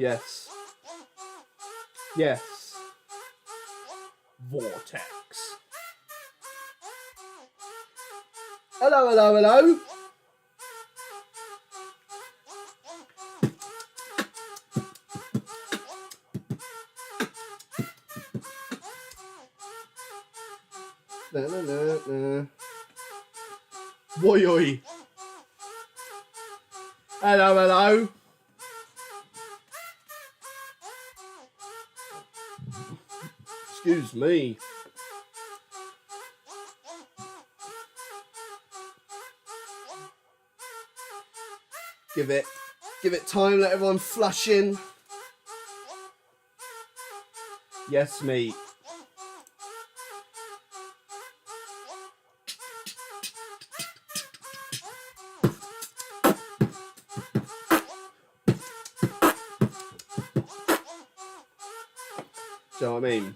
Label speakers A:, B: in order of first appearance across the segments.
A: Yes. Yes. Vortex. Hello, hello, hello. Oi, oi. Hello, hello. Excuse me. Give it time, let everyone flush in. Yes, mate. Do you know what I mean?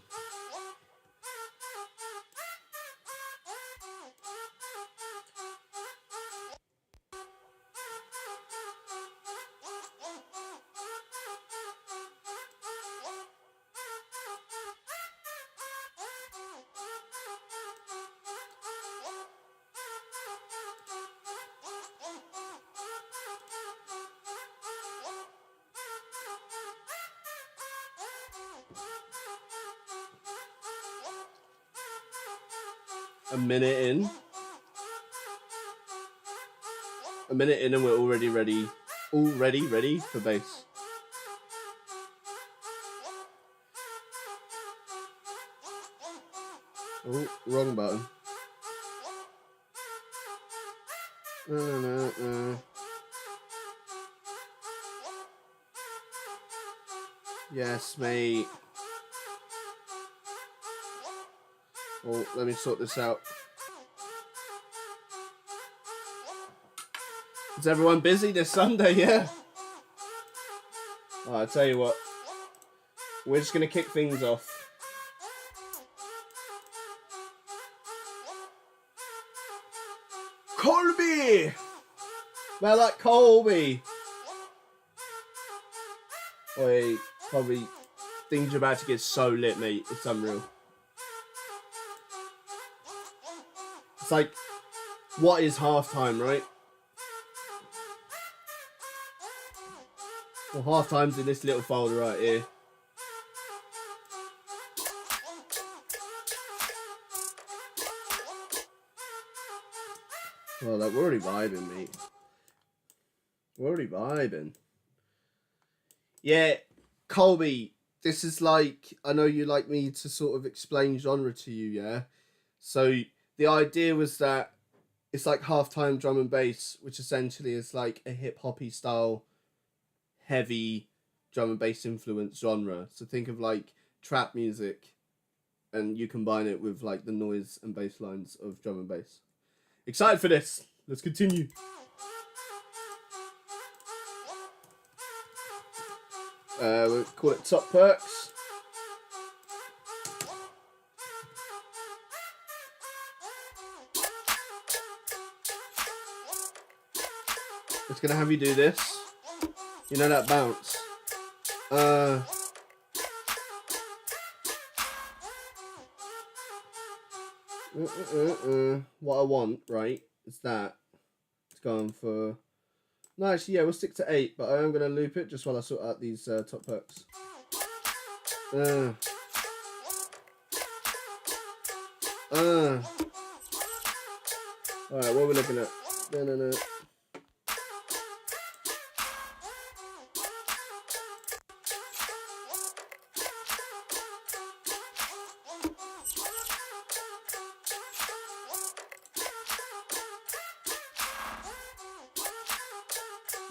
A: A minute in. A minute in and we're already ready. Already ready for bass. Oh, wrong button. Yes, mate. Oh, let me sort this out. Is everyone busy this Sunday? Yeah. Oh, I'll tell you what. We're just going to kick things off. Colby! Smell like Colby. Oi, probably things are about to get so lit, mate. It's unreal. It's like, what is halftime, right? Well, halftime's in this little folder right here. Well, like, we're already vibing, mate. We're already vibing. Yeah, Colby, this is like, I know you like me to sort of explain genre to you, yeah? So the idea was that it's like halftime drum and bass, which essentially is like a hip-hoppy style, heavy drum and bass influence genre. So think of like trap music and you combine it with like the noise and bass lines of drum and bass. Excited for this. Let's continue. We'll call it Top Perks. It's gonna have you do this. You know that bounce. What I want, right, is that it's going for. No, actually, yeah, we'll stick to 8, but I am gonna loop it just while I sort out these top perks. Alright, what are we looking at? No.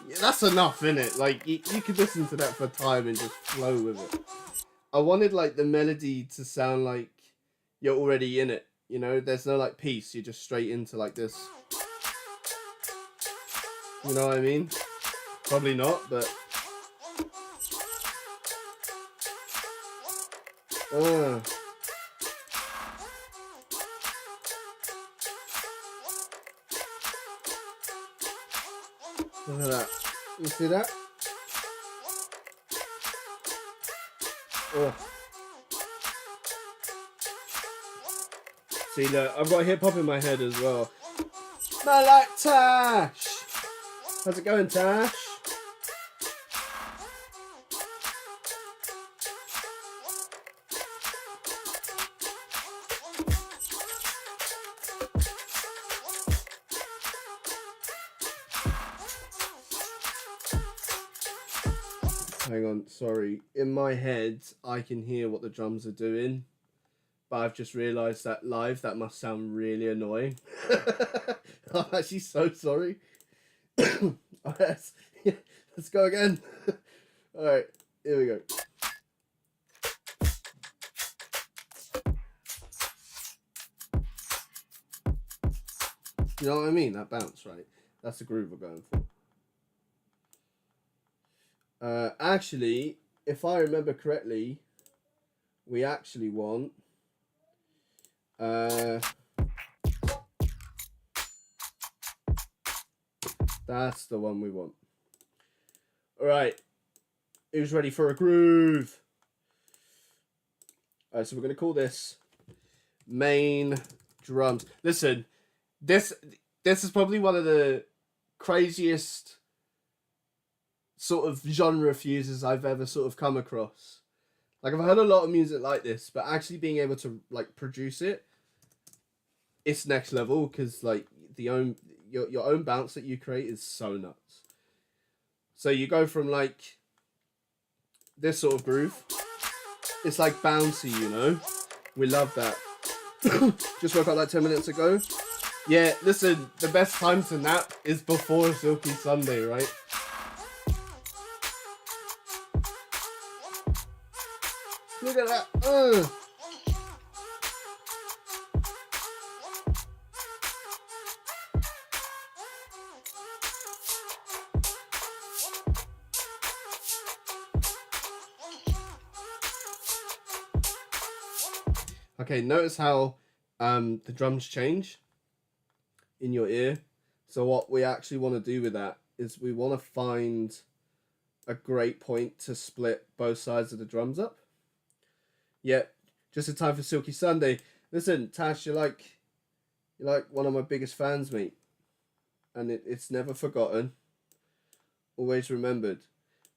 A: Yeah, that's enough, innit? Like, you could listen to that for time and just flow with it. I wanted, like, the melody to sound like you're already in it, you know? There's no, like, piece. You're just straight into, like, this. You know what I mean? Probably not, but... Look at that. You see that? Oh. See, look, I've got hip hop in my head as well. I like Tash. How's it going, Tash? Hang on, sorry. In my head, I can hear what the drums are doing, but I've just realised that live, that must sound really annoying. I'm actually so sorry. Alright, let's go again. Alright, here we go. You know what I mean? That bounce, right? That's the groove we're going for. Actually, if I remember correctly, we actually want that's the one we want. Alright, who's ready for a groove? Alright, so we're going to call this main drums. Listen, this is probably one of the craziest sort of genre fuses I've ever sort of come across. Like, I've heard a lot of music like this, but actually being able to like produce it, it's next level, because like your own bounce that you create is so nuts. So you go from like this sort of groove, it's like bouncy, you know. We love that. Just woke up like 10 minutes ago. Yeah, listen, the best time to nap is before Silky Sunday, right? Look at that. Okay, notice how the drums change in your ear. So what we actually want to do with that is we want to find a great point to split both sides of the drums up. Yep, just in time for Silky Sunday. Listen, Tash, you're like one of my biggest fans, mate. And it's never forgotten. Always remembered.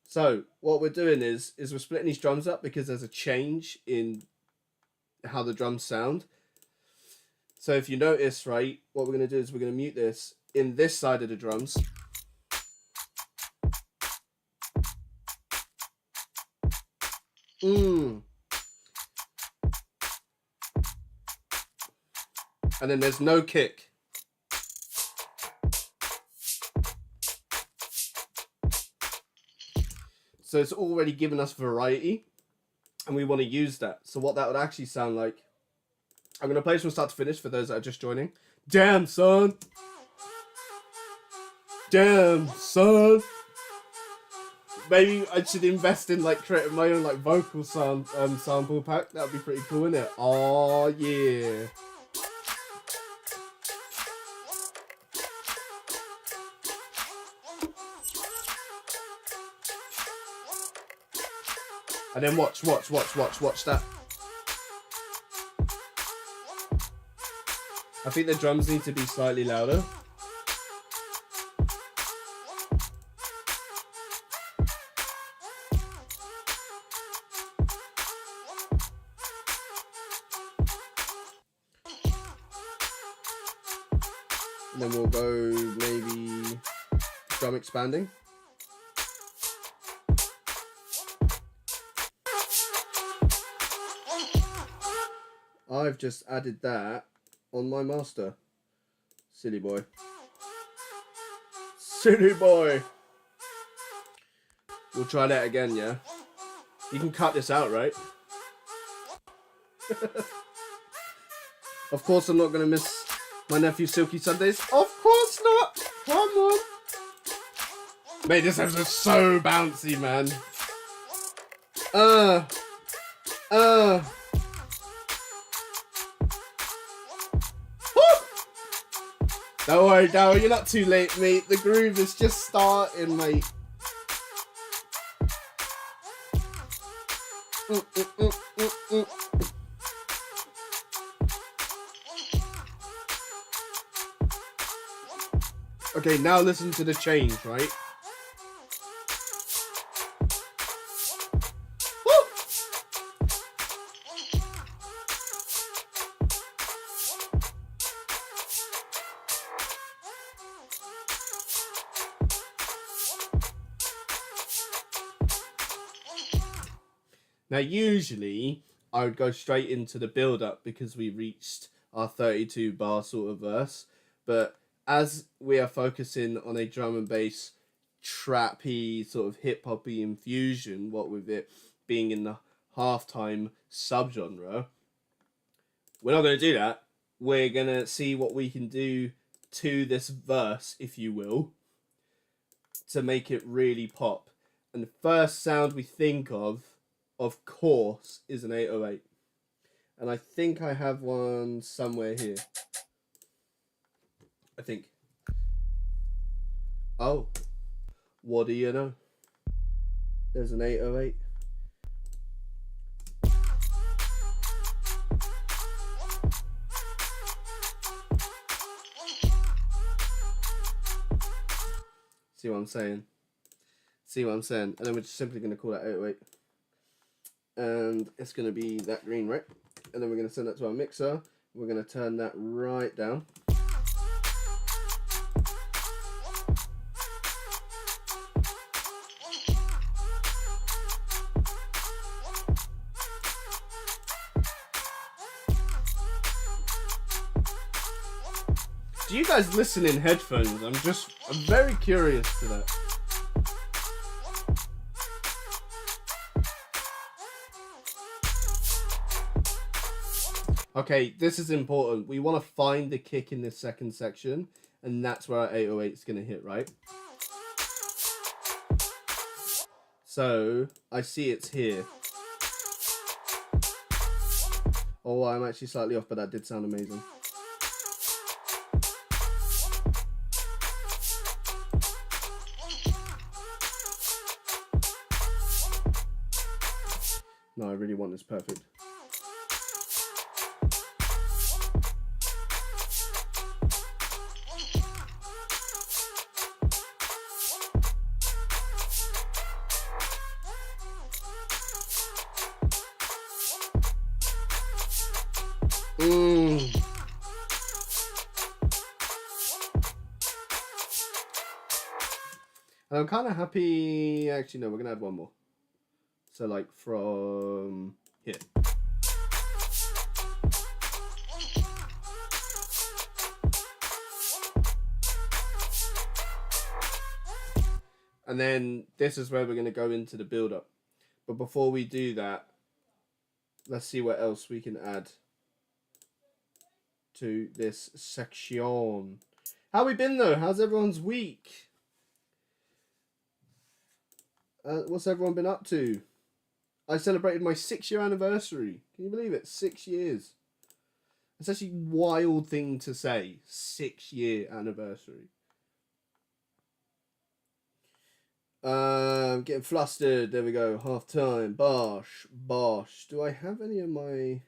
A: So what we're doing is we're splitting these drums up because there's a change in how the drums sound. So if you notice, right, what we're going to do is we're going to mute this in this side of the drums. And then there's no kick. So it's already given us variety, and we want to use that. So what that would actually sound like, I'm going to play from start to finish for those that are just joining. Damn, son. Damn, son. Maybe I should invest in like creating my own like vocal sound sample pack. That would be pretty cool, wouldn't it? Oh yeah. And then watch that. I think the drums need to be slightly louder. And then we'll go maybe drum expanding. I've just added that on my master. Silly boy. Silly boy. We'll try that again, yeah? You can cut this out, right? Of course I'm not going to miss my nephew Silky Sundays. Of course not! Come on! Mate, this episode's so bouncy, man. Don't worry, Daryl, you're not too late, mate. The groove is just starting, mate. Okay, now listen to the change, right? Now, usually, I would go straight into the build-up because we reached our 32 bar sort of verse. But as we are focusing on a drum and bass trappy sort of hip-hoppy infusion, what with it being in the halftime subgenre, we're not going to do that. We're going to see what we can do to this verse, if you will, to make it really pop. And the first sound we think of course, is an 808. And I think I have one somewhere here. I think. Oh, what do you know? There's an 808. See what I'm saying? See what I'm saying? And then we're just simply going to call that 808. And it's going to be that green, right? And then we're going to send that to our mixer. We're going to turn that right down. Do you guys listen in headphones? I'm very curious to that. Okay, this is important. We want to find the kick in this second section, and that's where our 808 is going to hit, right? So, I see it's here. Oh, I'm actually slightly off, but that did sound amazing. No, I really want this perfect. And I'm kind of happy. Actually, no, we're gonna add one more. So, like from here. And then this is where we're gonna go into the build-up. But before we do that, let's see what else we can add to this section. How we been though? How's everyone's week? What's everyone been up to? I celebrated my 6-year anniversary. Can you believe it? 6 years. It's actually a wild thing to say. 6-year anniversary. Getting flustered. There we go. Half time. Bosh. Bosh. Do I have any of my...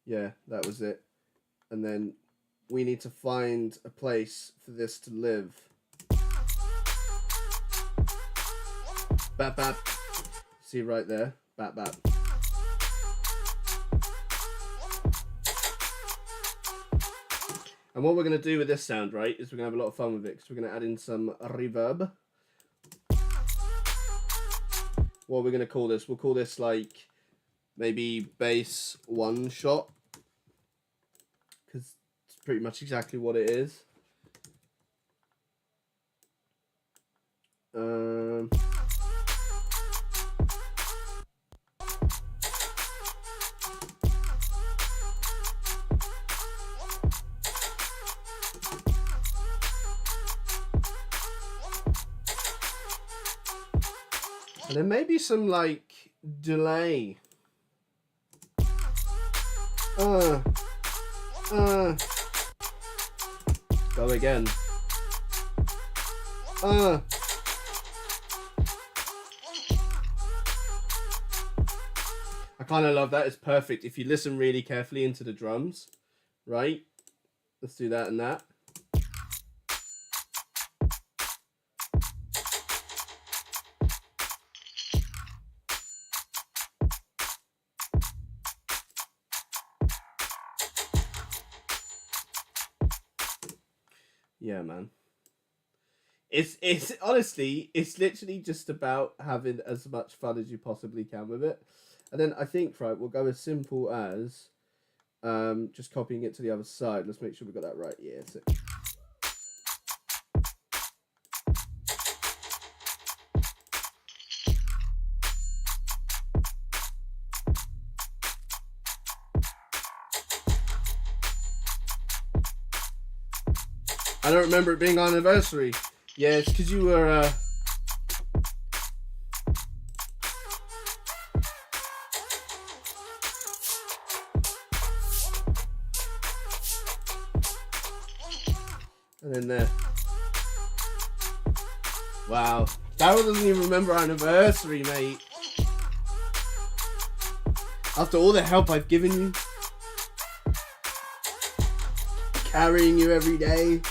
A: Yeah, that was it. And then we need to find a place for this to live. Bap, bap. See right there? Bap, bap. And what we're going to do with this sound, right, is we're going to have a lot of fun with it. Because we're going to add in some reverb. What we're going to call this? We'll call this like maybe bass one shot. Because it's pretty much exactly what it is. And there may be some like delay. Go again. kind of love that. It's perfect. If you listen really carefully into the drums, right? Let's do that and that. Yeah, man. It's honestly, it's literally just about having as much fun as you possibly can with it. And then I think, right, we'll go as simple as just copying it to the other side. Let's make sure we got that right. Yeah, so. I don't remember it being our anniversary. Yeah, it's because you were and then there. Wow. Daryl doesn't even remember our anniversary, mate. After all the help I've given you. Carrying you every day.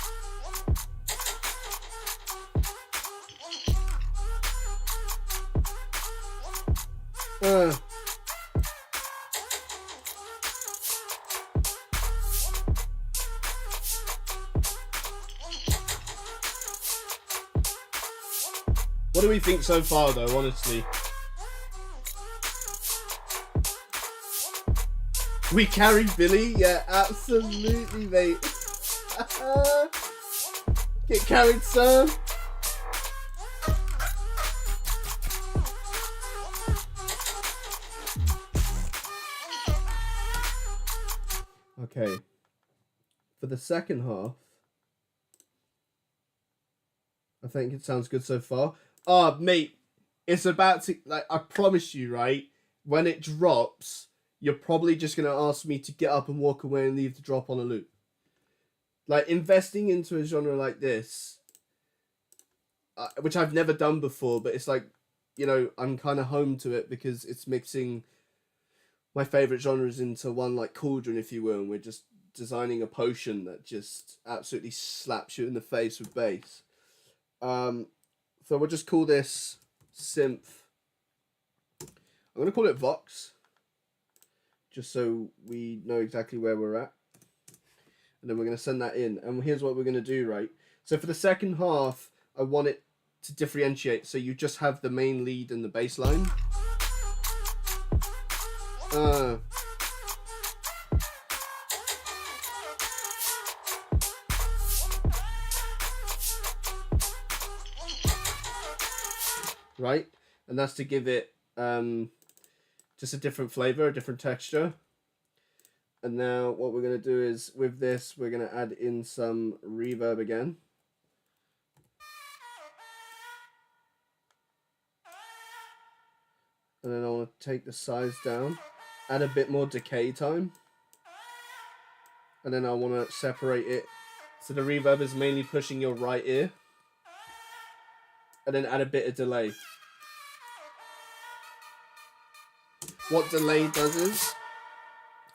A: What do we think so far, though, honestly? We carried Billy? Yeah, absolutely, mate. Get carried, son. Okay. For the second half, I think it sounds good so far. Oh, mate, it's about to, like, I promise you, right? When it drops, you're probably just going to ask me to get up and walk away and leave the drop on a loop. Like, investing into a genre like this, which I've never done before, but it's like, you know, I'm kind of home to it because it's mixing my favourite genres into one, like, cauldron, if you will, and we're just designing a potion that just absolutely slaps you in the face with bass. So we'll just call this synth. I'm going to call it Vox, just so we know exactly where we're at. And then we're going to send that in. And here's what we're going to do, right? So for the second half, I want it to differentiate. So you just have the main lead and the bass line. Right, and that's to give it just a different flavor, a different texture. And now what we're going to do is, with this, we're going to add in some reverb again. And then I want to take the size down, add a bit more decay time. And then I want to separate it so the reverb is mainly pushing your right ear. And then add a bit of delay. What delay does is,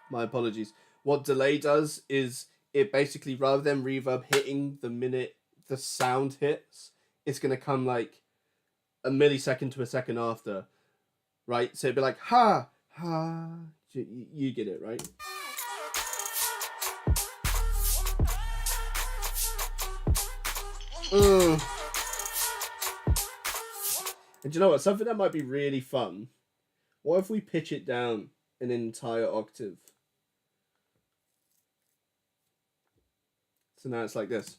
A: my apologies, what delay does is it basically, rather than reverb hitting the minute the sound hits, it's going to come like a millisecond to a second after, right? So it'd be like, ha, ha, you get it, right? And you know what? Something that might be really fun. What if we pitch it down an entire octave? So now it's like this.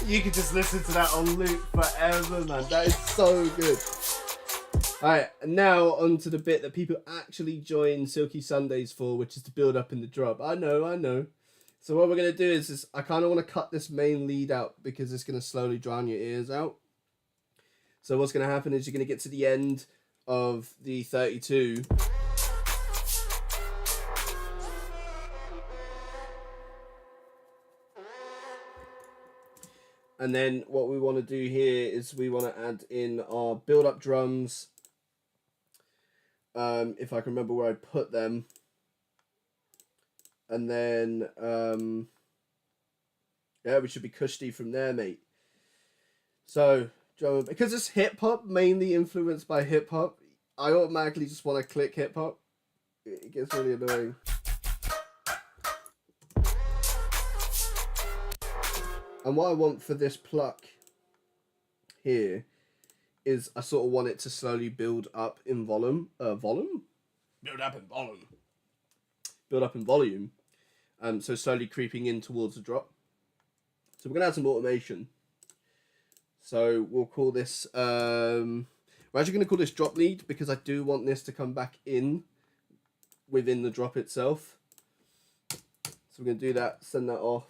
A: You could just listen to that on loop forever, man. That is so good. Alright, now on to the bit that people actually join Silky Sundays for, which is to build up in the drop. I know. So what we're going to do is I kind of want to cut this main lead out because it's going to slowly drown your ears out. So what's going to happen is you're going to get to the end of the 32. And then what we want to do here is we want to add in our build-up drums. If I can remember where I put them. And then, yeah, we should be cushy from there, mate. So, because it's hip-hop, mainly influenced by hip-hop, I automatically just want to click hip-hop. It gets really annoying. And what I want for this pluck here is I sort of want it to slowly build up in volume. Build up in volume. Build up in volume. So slowly creeping in towards the drop. So we're going to add some automation. So we'll call this... we're actually going to call this drop lead because I do want this to come back in within the drop itself. So we're going to do that, send that off.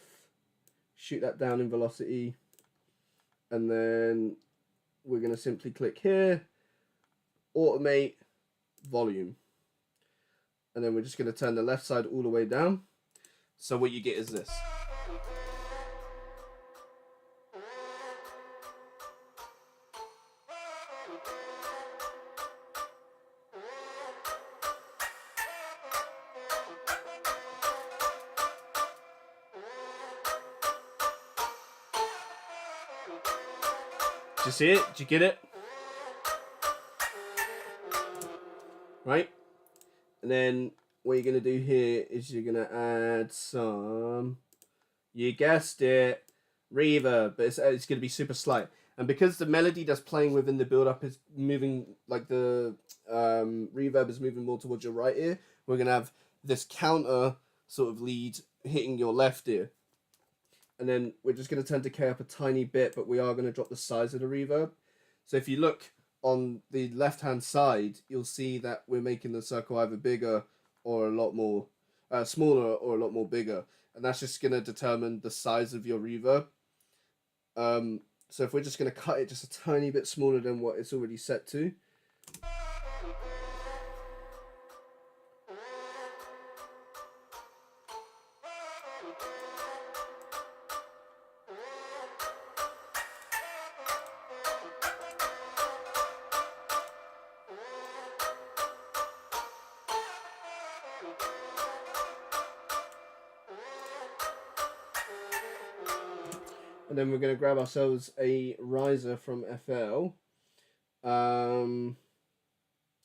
A: Shoot that down in velocity, and then we're going to simply click here, automate, volume, and then we're just going to turn the left side all the way down. So what you get is this. Do you see it? Do you get it? Right? And then what you're going to do here is you're going to add some, you guessed it, reverb, but it's going to be super slight. And because the melody that's playing within the build-up is moving, like the reverb is moving more towards your right ear, we're going to have this counter sort of lead hitting your left ear. And then we're just going to turn decay up a tiny bit, but we are going to drop the size of the reverb. So if you look on the left-hand side, you'll see that we're making the circle either bigger or a lot more, smaller or a lot more bigger. And that's just going to determine the size of your reverb. So if we're just going to cut it just a tiny bit smaller than what it's already set to. And then we're going to grab ourselves a riser from FL.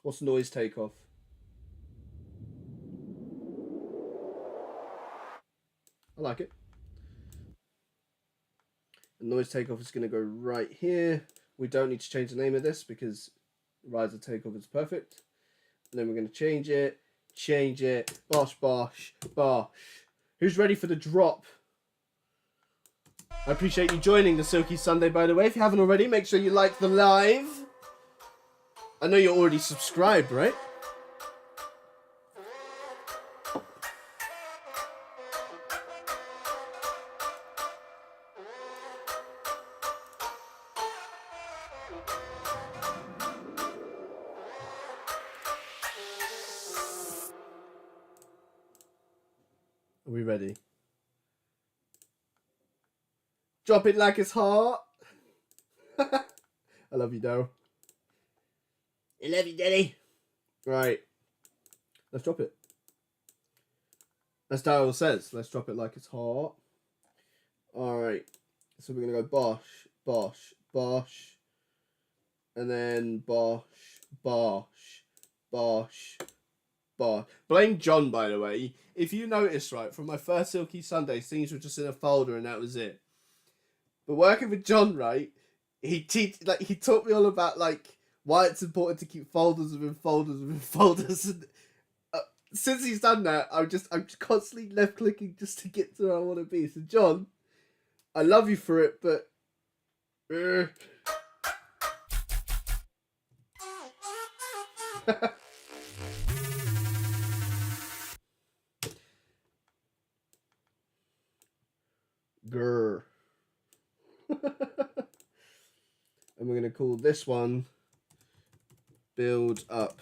A: What's noise takeoff? I like it. And noise takeoff is going to go right here. We don't need to change the name of this because riser takeoff is perfect. And then we're going to change it, bosh, bosh, bosh. Who's ready for the drop? I appreciate you joining the Silky Sunday, by the way. If you haven't already, make sure you like the live. I know you're already subscribed, right? Are we ready? Drop it like it's hot. I love you, Daryl. I love you, Daddy. Right. Let's drop it. As Daryl says, let's drop it like it's hot. Alright. So we're going to go bosh, bosh, bosh. And then bosh, bosh, bosh, bosh. Blame John, by the way. If you notice, right, from my first Silky Sunday, things were just in a folder and that was it. But working with John, right, he taught me all about like why it's important to keep folders within folders within folders. And since he's done that, I'm just constantly left clicking just to get to where I want to be. So John, I love you for it, but Grr. And we're going to call this one Build Up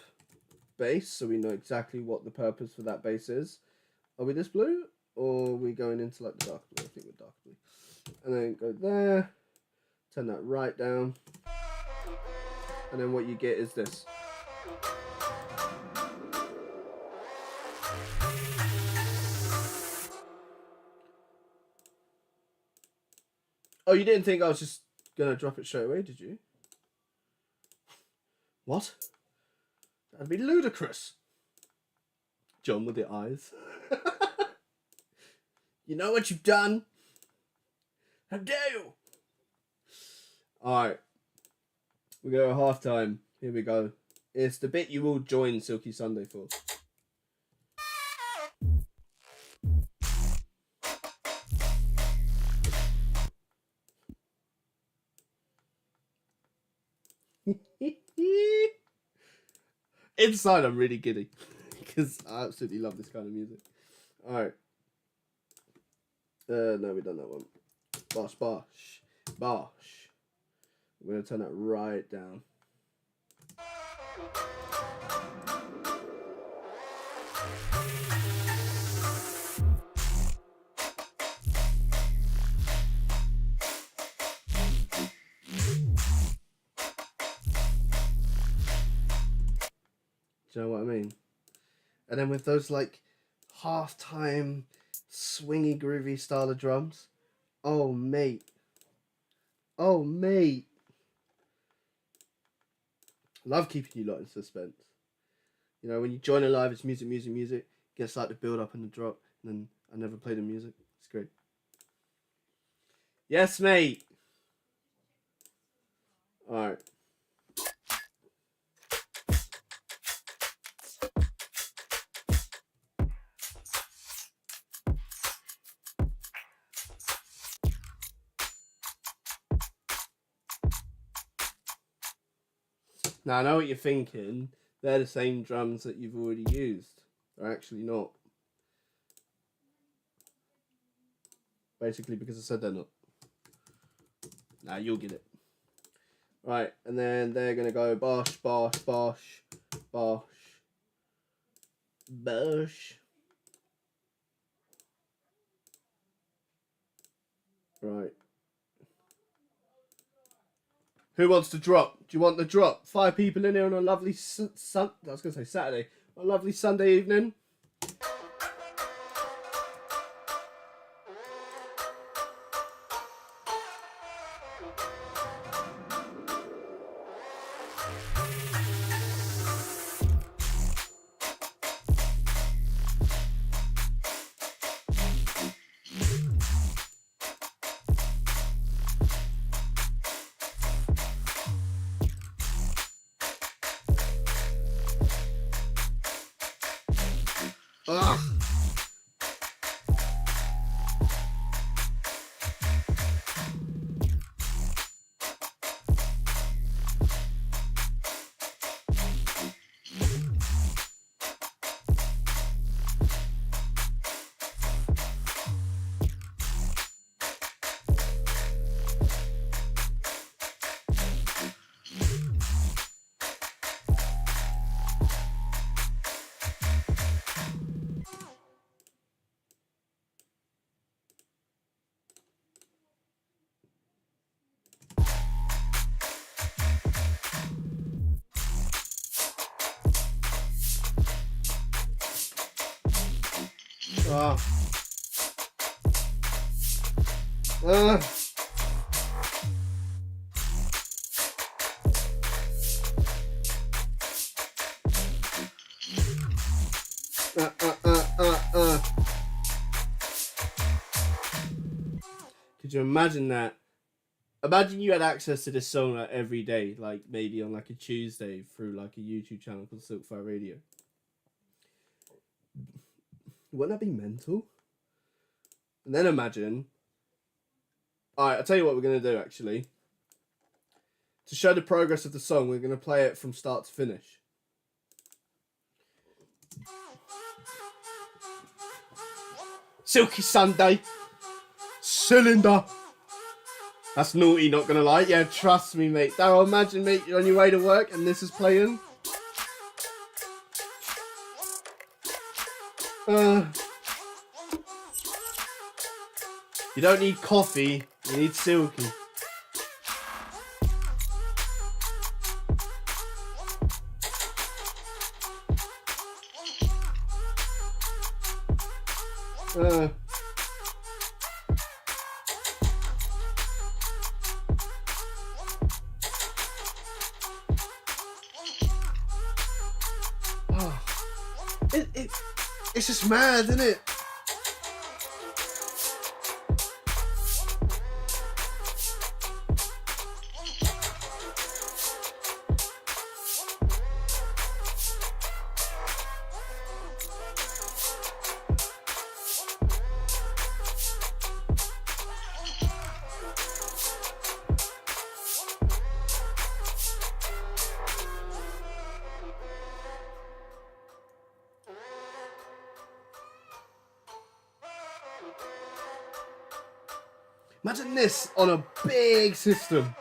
A: Bass, so we know exactly what the purpose for that bass is. Are we this blue, or are we going into like the dark blue? I think we're dark blue. And then go there, turn that right down, and then what you get is this. Oh, you didn't think I was just gonna drop it straight away, did you? What? That'd be ludicrous. John with the eyes. You know what you've done? How dare you? Alright. We go to half time. Here we go. It's the bit you will join Silky Sunday for. Inside, I'm really giddy because I absolutely love this kind of music. All right. No, we've done that one. Bosh, bosh, bosh. We're gonna turn that right down. Do you know what I mean? And then with those like half-time swingy groovy style of drums. Oh mate. Oh mate. Love keeping you lot in suspense. You know, when you join a live, it's music, music, music. Gets like the build up and the drop, and then I never play the music. It's great. Yes, mate. Alright. Now, I know what you're thinking. They're the same drums that you've already used. They're actually not. Basically, because I said they're not. Now, you'll get it. Right, and then they're going to go bosh, bosh, bosh, bosh, bosh. Right. Who wants to drop? Do you want the drop? 5 people in here on a lovely I was going to say Saturday. A lovely Sunday evening. Ugh. Could you imagine that? Imagine you had access to this song like every day, like maybe on like a Tuesday through like a YouTube channel called Silkfire Radio. Wouldn't that be mental? And then imagine. Alright, I'll tell you what we're going to do actually. To show the progress of the song, we're going to play it from start to finish. Silky Sunday. Tsilindr. That's naughty, not gonna lie. Yeah, trust me, mate. Daryl, imagine, mate, you're on your way to work and this is playing. You don't need coffee, you need Silky. It's just mad, isn't it? Imagine this on a big system.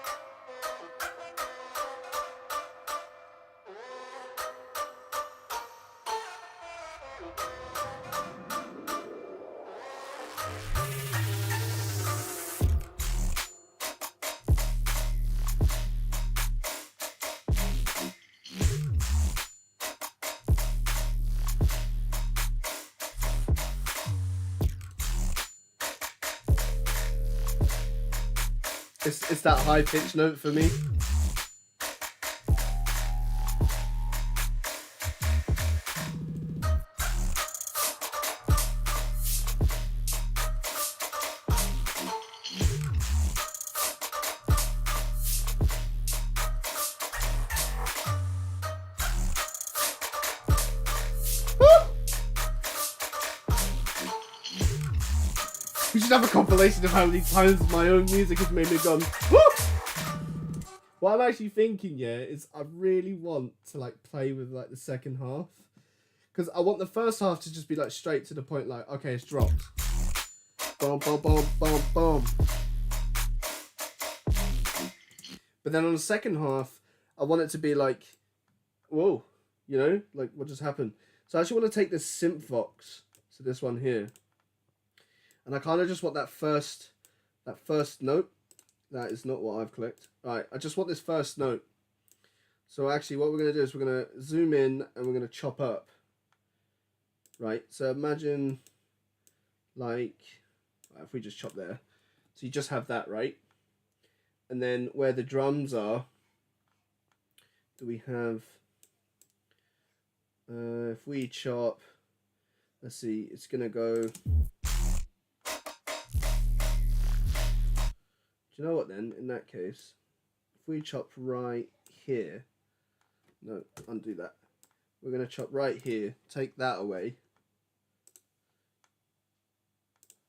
A: It's that high pitch note for me. We should have a compilation of how many times my own music has made me gone, woo! What I'm actually thinking, yeah, is I really want to like play with like the second half. Because I want the first half to just be like straight to the point, like, okay, it's dropped. Boom, boom, boom, boom, boom. But then on the second half, I want it to be like, whoa, you know, like what just happened? So I actually want to take this synth vox, so this one here. And I kind of just want that first note. That is not what I've clicked. Right, I just want this first note. So actually what we're going to do is we're going to zoom in and we're going to chop up. Right, so imagine like, if we just chop there. So you just have that, right? And then where the drums are, do we have, if we chop, let's see, it's going to go... Do you know what then, in that case, if we chop right here, no, undo that. We're going to chop right here, take that away.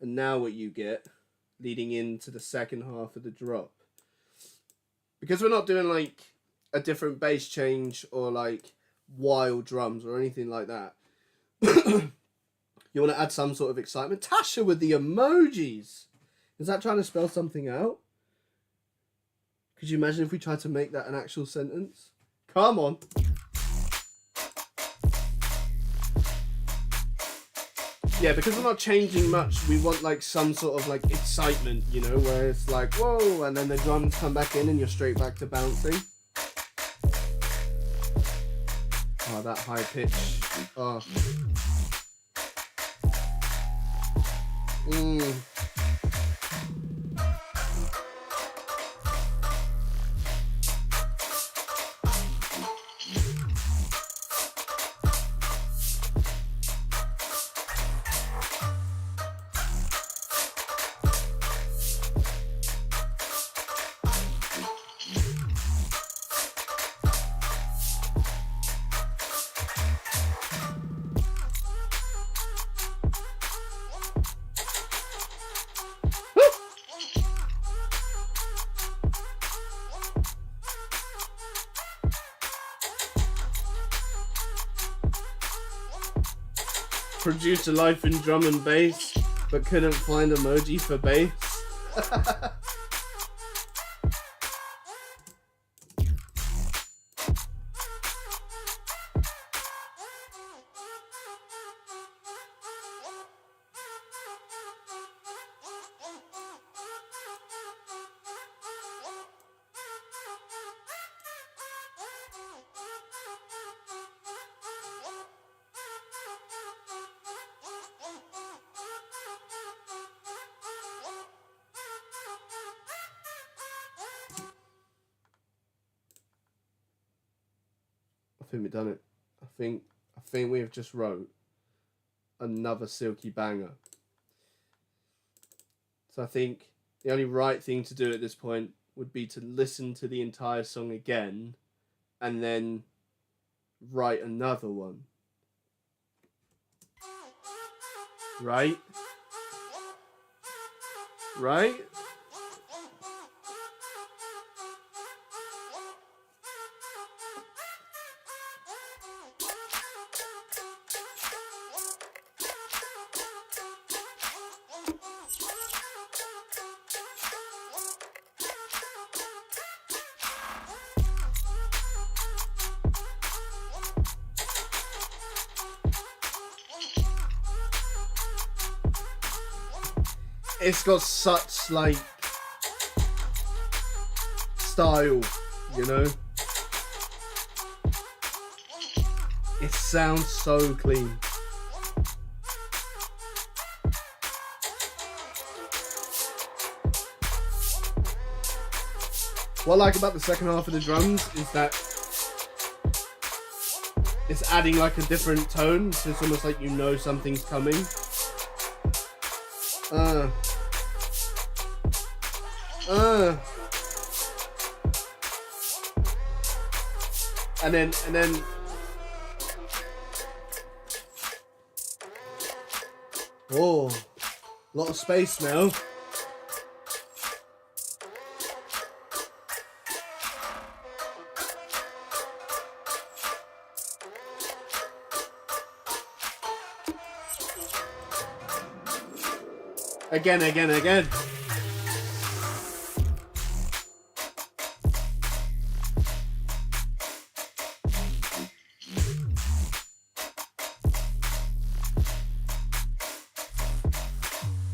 A: And now what you get, leading into the second half of the drop. Because we're not doing like a different bass change or like wild drums or anything like that. You want to add some sort of excitement. Tasha with the emojis. Is that trying to spell something out? Could you imagine if we tried to make that an actual sentence? Come on. Yeah, because we're not changing much, we want like some sort of like excitement, you know, where it's like, whoa, and then the drums come back in and you're straight back to bouncing. Oh, that high pitch. Oh. Produced a life in drum and bass, but couldn't find emoji for bass. I think we've done it. I think we have just wrote another Silky banger. So I think the only right thing to do at this point would be to listen to the entire song again and then write another one. Right? Right? It's got such like style, you know? It sounds so clean. What I like about the second half of the drums is that it's adding like a different tone, so it's almost like you know something's coming. And then oh, a lot of space now. Again.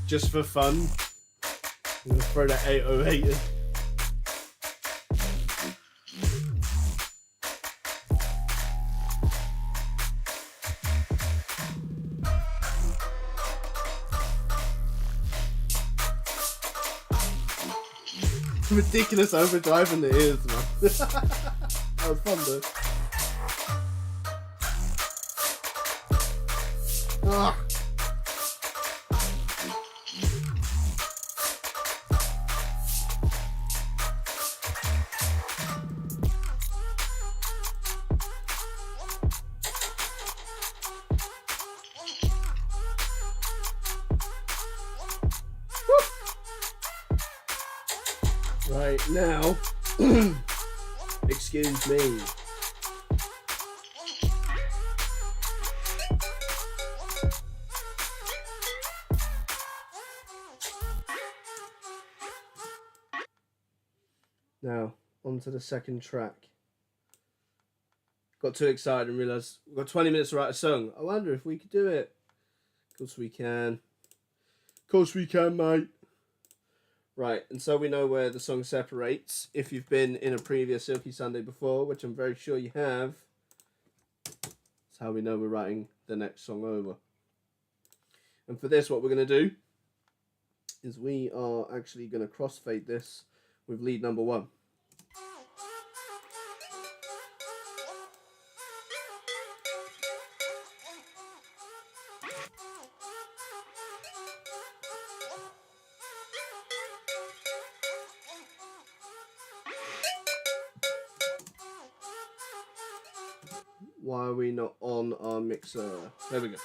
A: Just for fun, I'm gonna throw that 808 in. Ridiculous overdrive in the ears, man. That was fun though. Ah. Right now, excuse me. Now, on to the second track. Got too excited and realised we've got 20 minutes to write a song. I wonder if we could do it. Of course we can. Of course we can, mate. Right, and so we know where the song separates. If you've been in a previous Silky Sunday before, which I'm very sure you have, that's how we know we're writing the next song over. And for this, what we're going to do is we are actually going to crossfade this with lead number 1. Why are we not on our mixer? There we go.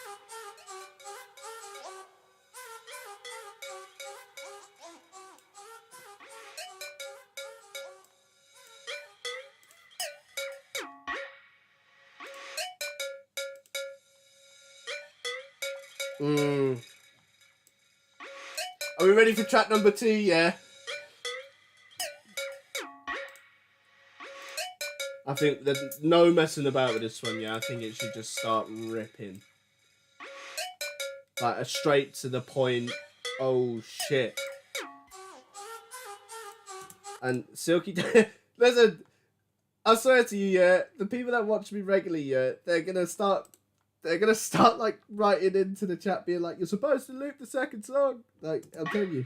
A: Are we ready for track number 2? Yeah. I think there's no messing about with this one, yeah. I think it should just start ripping. Like a straight to the point. Oh shit. And Silky, listen, I swear to you, yeah, the people that watch me regularly, yeah, they're gonna start like writing into the chat being like, you're supposed to loop the second song. Like, I'll tell you.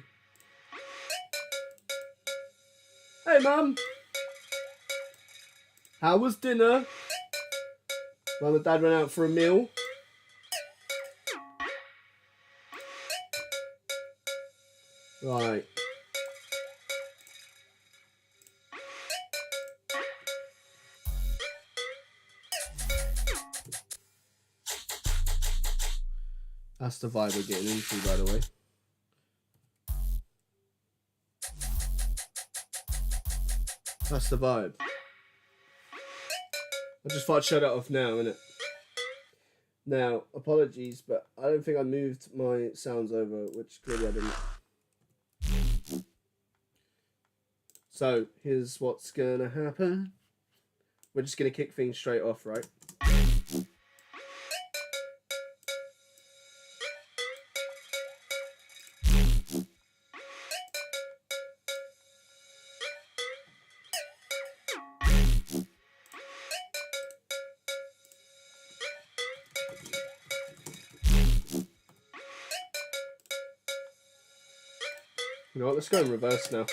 A: Hey mum. How was dinner? Mum and Dad went out for a meal. Right. That's the vibe we're getting into, by the way. That's the vibe. I just thought I'd shut it off now, innit? Now, apologies, but I don't think I moved my sounds over, which clearly I didn't. So, here's what's gonna happen. We're just gonna kick things straight off, right? You know what, let's go in reverse now.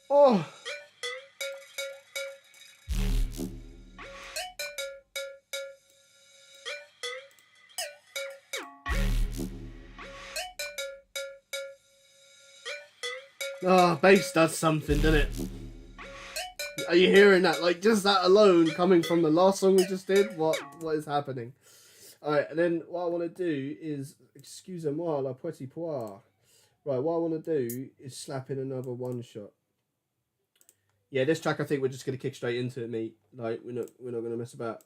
A: Oh! Oh, bass does something, doesn't it? Are you hearing that? Like, just that alone coming from the last song we just did? What is happening? Alright, and then what I want to do is, excusez-moi, la petit poire. Right, what I want to do is slap in another one shot. Yeah, this track I think we're just going to kick straight into it, mate. Like, we're not going to mess about.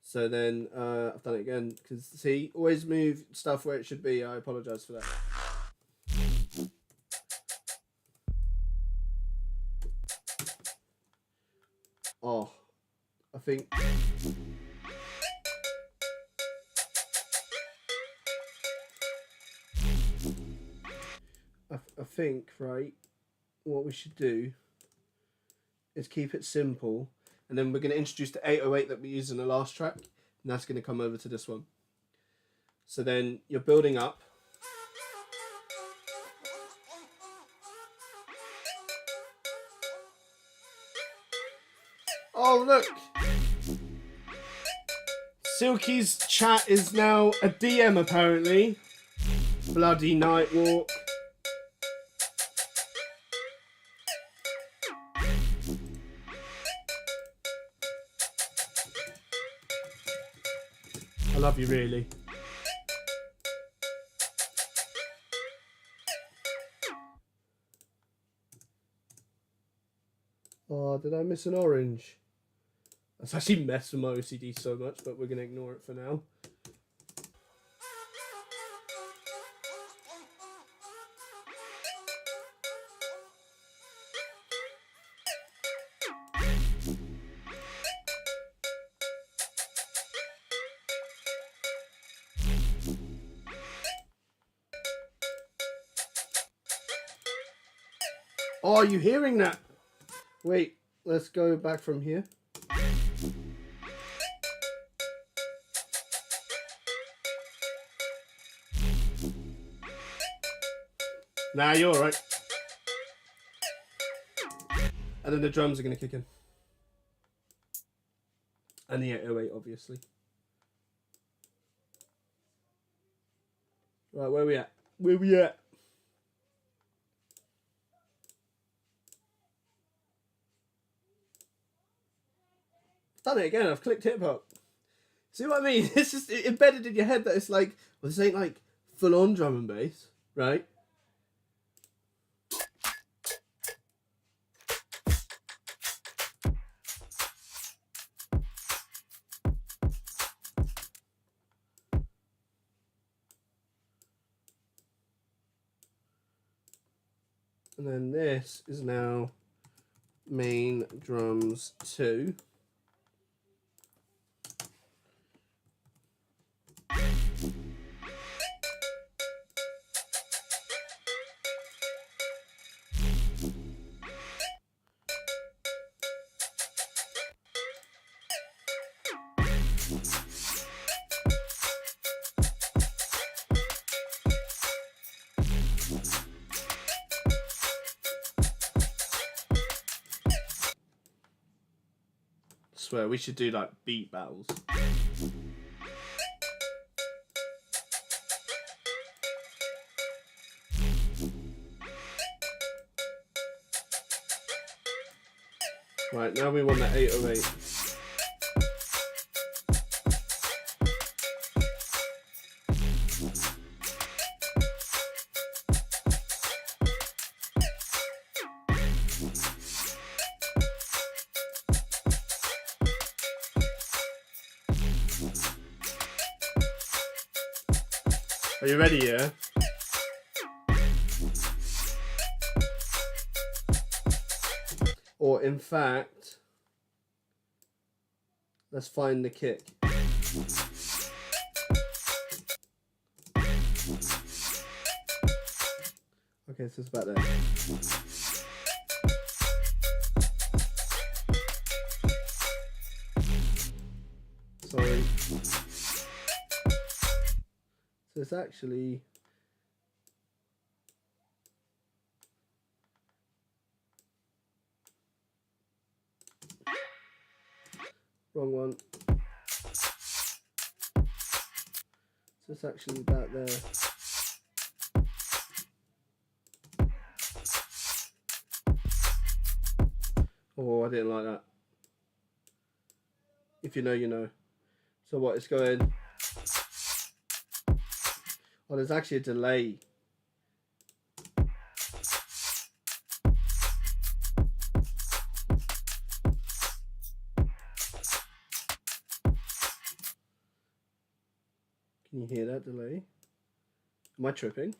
A: So then, I've done it again. Because, see, always move stuff where it should be. I apologise for that. Oh, I think... I think, right, what we should do is keep it simple. And then we're going to introduce the 808 that we used in the last track. And that's going to come over to this one. So then you're building up. Oh, look. Silky's chat is now a DM, apparently. Bloody night walk. I love you, really. Oh, did I miss an orange? That's actually messed with my OCD so much, but we're going to ignore it for now. Oh, are you hearing that? Wait, let's go back from here. Nah, you're alright. And then the drums are going to kick in. And the 808, obviously. Right, where we at? Where we at? Done it again. I've clicked hip hop. See what I mean? It's just embedded in your head that it's like, well, this ain't like full on drum and bass, right? And then this is now main drums 2. Swear we should do like beat battles. Right, now we want that 808. Are you ready, yeah? Or in fact, let's find the kick. Okay, so it's about there. Sorry. So it's actually wrong one. So it's actually about there. Oh, I didn't like that. If you know, you know. So what, it's going... Oh, there's actually a delay. Can you hear that delay? Am I tripping?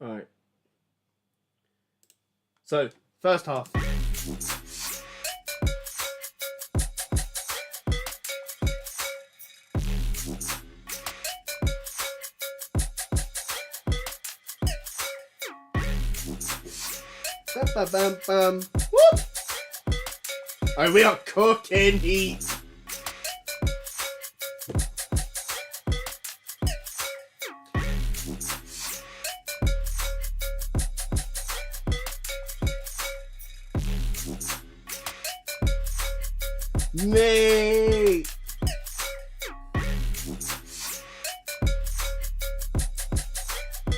A: Alright. So, first half. Bam. Whoop! Oh, we are cooking heat. Mate.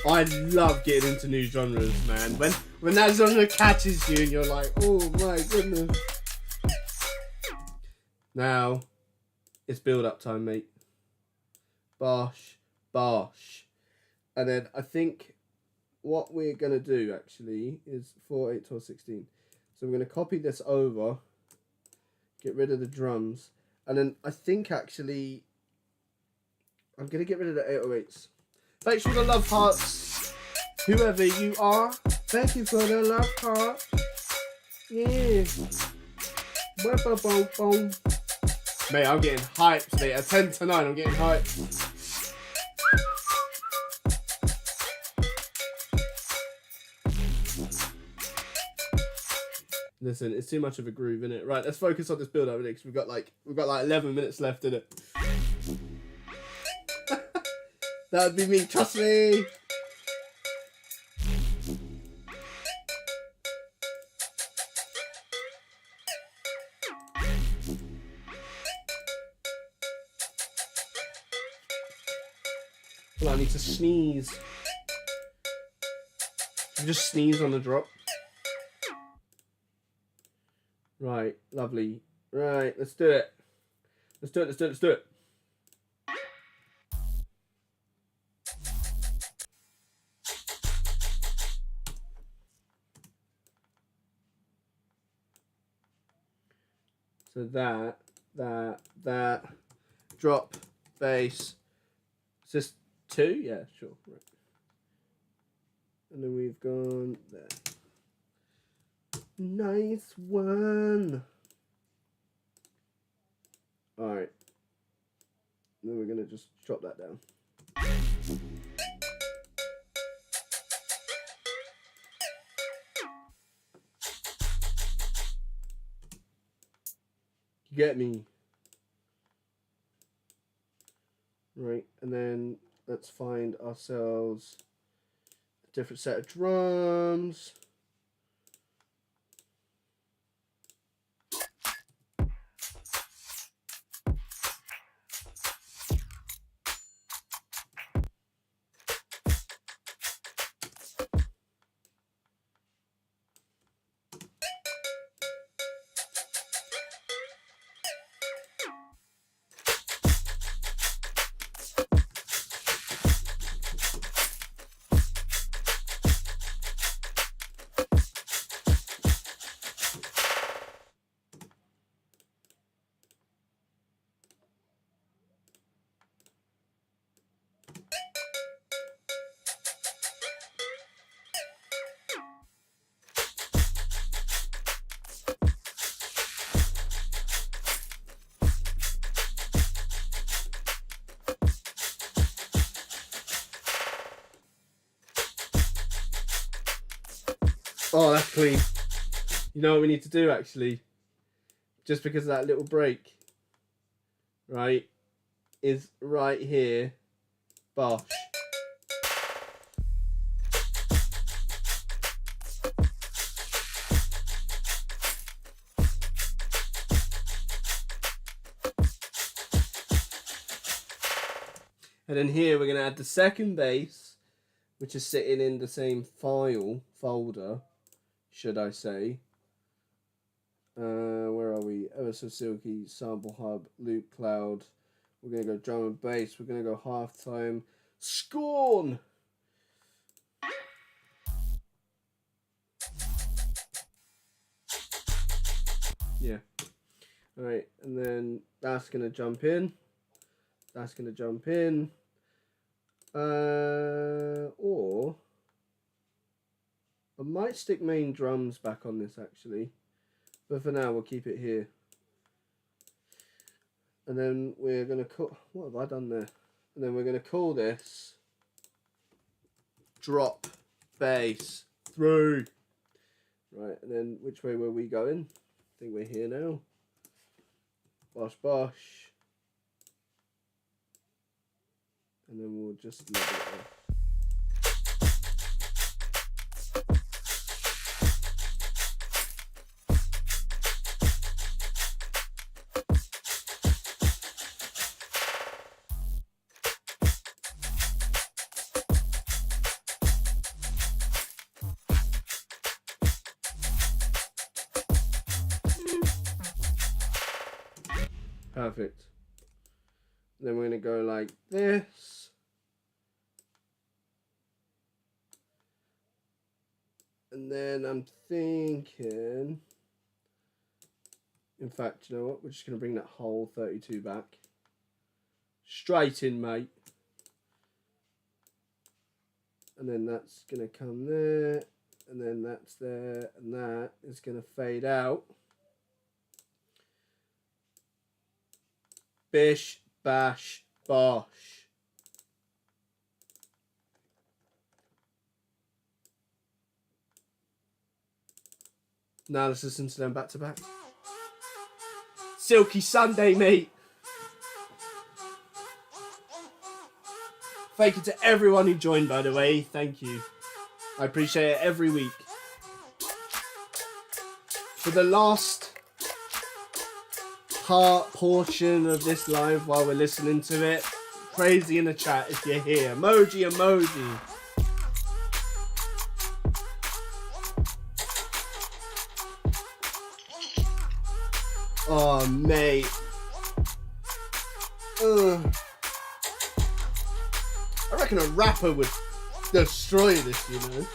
A: I love getting into new genres, man. When that genre catches you and you're like, oh my goodness. Now, it's build-up time, mate. Bosh. And then I think what we're going to do, actually, is 4, 8, 12, 16. So I'm going to copy this over, get rid of the drums, and then I think, actually, I'm going to get rid of the 808s. Thanks for the love hearts, whoever you are. Thank you for the love heart. Yeah. Boom. Mate, I'm getting hyped, mate. At 10 to 9, I'm getting hyped. Listen, it's too much of a groove, isn't it? Right, let's focus on this build up, because we've got like 11 minutes left in it. That would be me, trust me. Well, I need to sneeze. Just sneeze on the drop. Right, lovely. Right, let's do it. Let's do it. So that, drop, bass. Is this 2? Yeah, sure. Right. And then we've gone there. Nice one. Alright. Then we're gonna just drop that down. You get me? Right, and then let's find ourselves a different set of drums. Oh, that's clean. You know what we need to do actually? Just because of that little break, right, is right here, bosh. And then here we're going to add the second bass, which is sitting in the same folder, should I say. Where are we? Ever So Silky, Sample Hub, LoopCloud. We're going to go drum and bass. We're going to go halftime. Scorn! Yeah. Alright, and then that's going to jump in. That's going to jump in. Or I might stick main drums back on this actually. But for now, we'll keep it here. And then we're going to call... What have I done there? And then we're going to call this drop bass through. Right, and then which way were we going? I think we're here now. Bosh, bosh. And then we'll just level it off. Perfect. Then we're going to go like this. And then I'm thinking, in fact, you know what? We're just going to bring that whole 32 back. Straight in, mate. And then that's going to come there. And then that's there. And that is going to fade out. Bish, bash, bosh. Now let's listen to them back to back. Silky Sunday, mate. Thank you to everyone who joined, by the way. Thank you. I appreciate it every week. For the last portion of this live while we're listening to it, crazy in the chat if you're here. Emoji, emoji. Oh, mate. I reckon a rapper would destroy this, you know.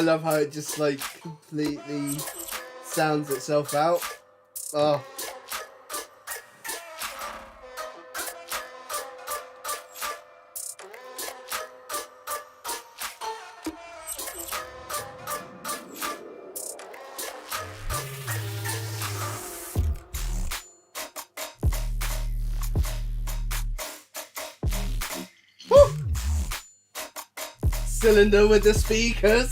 A: I love how it just like completely sounds itself out. Oh. Cylinder with the speakers.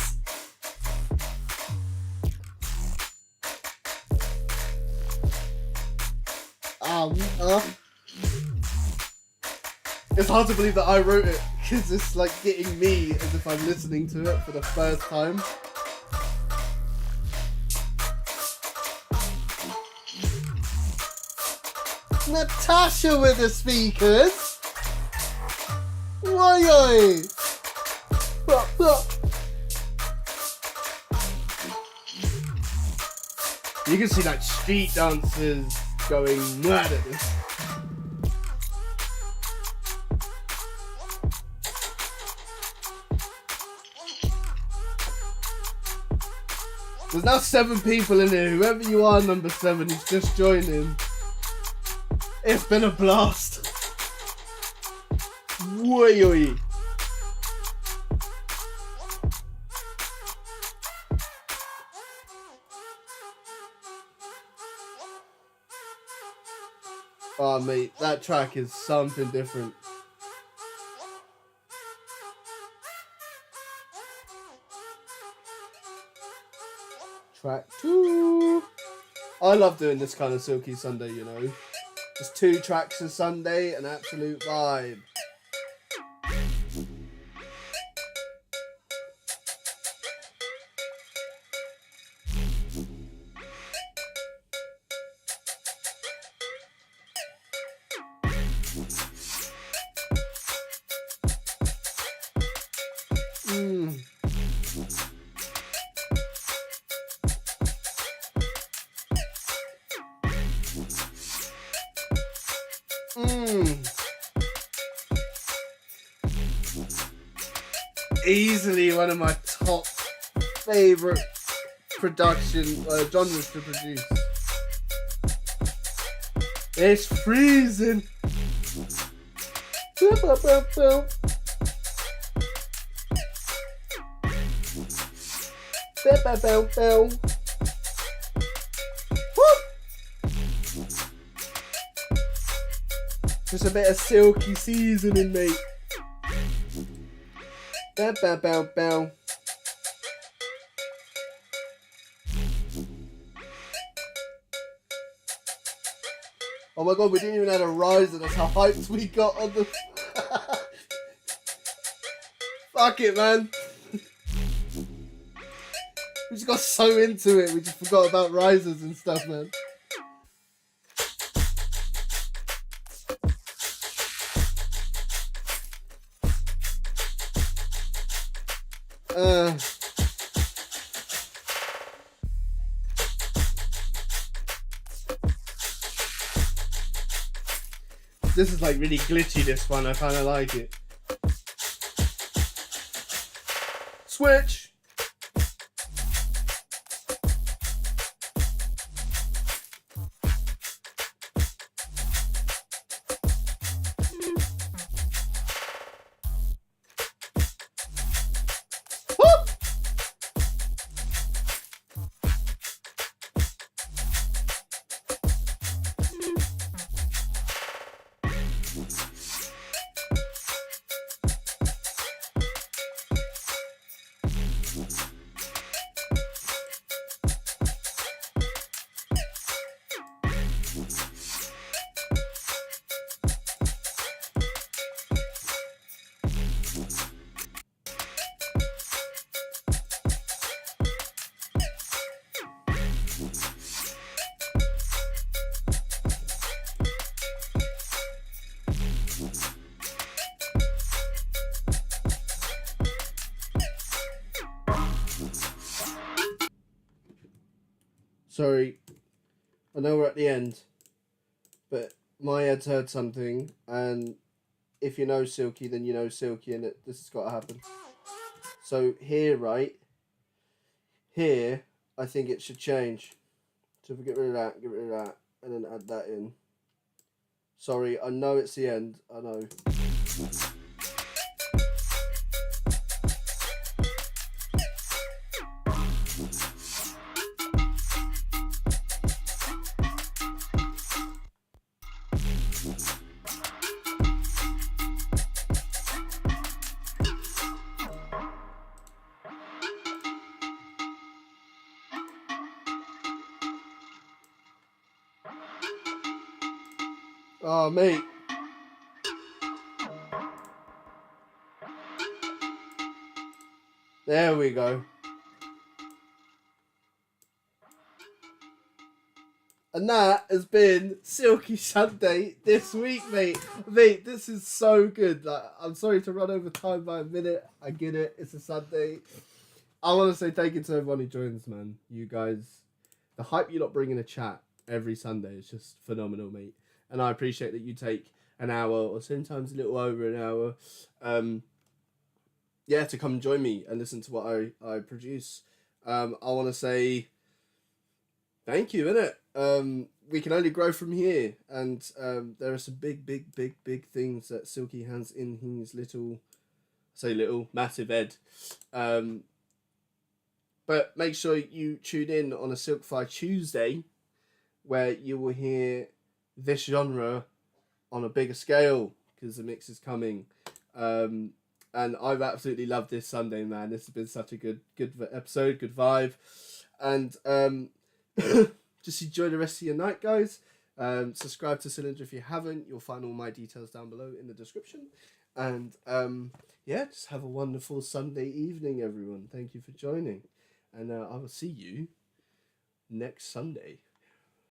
A: It's hard to believe that I wrote it because it's like getting me as if I'm listening to it for the first time. Natasha with the speakers. Why? You can see like street dancers going mad at this. There's now 7 people in here. Whoever you are, number 7, who's just joined in. It's been a blast. Woi. Oh mate, that track is something different. Track 2. I love doing this kind of Silky Sunday, you know. Just 2 tracks a Sunday, an absolute vibe. Easily one of my top favorite production genres to produce. It's freezing. Just a bit of Silky seasoning, mate. Bow, bow, bow, bow. Oh my god, we didn't even have a riser. That's how hyped we got on the... Fuck it, man. We just got so into it, we just forgot about risers and stuff, man. This is like really glitchy, this one. I kind of like it. Switch. Sorry, I know we're at the end, but my head's heard something, and if you know Silky, then you know Silky, and this has got to happen. So here, right, here, I think it should change. So if we get rid of that, and then add that in. Sorry, I know it's the end. I know. Oh, mate. There we go. And that has been Silky Sunday this week, mate. Mate, this is so good. Like, I'm sorry to run over time by a minute. I get it. It's a Sunday. I want to say thank you to everyone who joins, man. You guys, the hype you lot bring in a chat every Sunday is just phenomenal, mate. And I appreciate that you take an hour or sometimes a little over an hour, to come join me and listen to what I produce. I want to say thank you, innit? We can only grow from here, and there are some big things that Silky has in his massive head. But make sure you tune in on a Silkfire Tuesday, where you will hear this genre on a bigger scale, because the mix is coming. And I've absolutely loved this Sunday, man. This has been such a good episode, good vibe. And just enjoy the rest of your night, guys. Subscribe to Tsilindr if you haven't. You'll find all my details down below in the description. And just have a wonderful Sunday evening, everyone. Thank you for joining. And I will see you next Sunday.